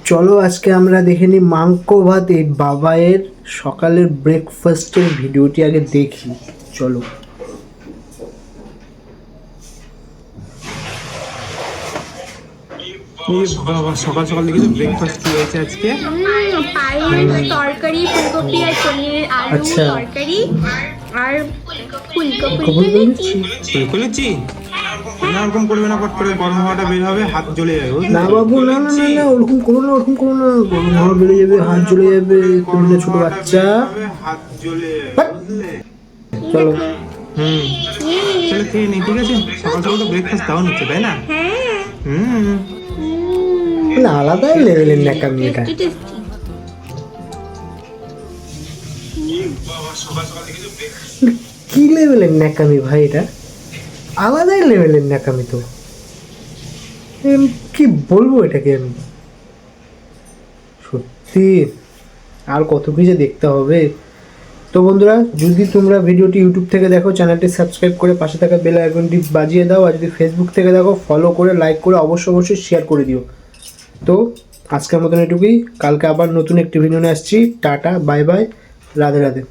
চলো আজকে আমরা দেখে নিই মাংকো ভাত এই বাবায়ের সকালের ব্রেকফাস্টের ভিডিওটি আগে দেখি। চলো বাবা সকাল সকাল দেখি ব্রেকফাস্ট কি হয়েছে আজকে? পায়েস তরকারি, ফুলকপি আর পনিরের আলু আচ্ছা। তরকারি আর ফুলকপি লুচি না, ওরকম করবে না, পট করে গরম হাওয়াটা বের হবে, হাত জ্বলে যাবে। বুঝলি? না বাবু, না না না না, ওরকম করো না, ওরকম করো না, গরম হাওয়া বেড়ে যাবে, হাত জ্বলে যাবে, তুমি না ছোট বাচ্চা। হাত জ্বলে যাবে, বুঝলে? চলো চলো খেয়ে নি, ঠিক আছে? সকাল সকাল তো ব্রেকফাস্ট দাও নিচ্ছে, তাই না? না, আলাদাই লেভেলের ন্যাকামি এটা। কি লেভেলের ন্যাকামি ভাই, এটা আলাদাই লেভেলের ন্যাকামি। তো কি বলবো এটাকে আমি, সত্যি আর কত কিছু দেখতে হবে। তো বন্ধুরা, যদি তোমরা ভিডিওটি ইউটিউব থেকে দেখো, চ্যানেলটি সাবস্ক্রাইব করে পাশে থাকা বেল আইকনটি বাজিয়ে দাও, আর যদি ফেসবুক থেকে দেখো, ফলো করে লাইক করে অবশ্যই শেয়ার করে দিও। তো আজকের মতন এটুকুই, কালকে আবার নতুন একটি ভিডিও নিয়ে আসছি। Tata, bye bye, Radhe Radhe.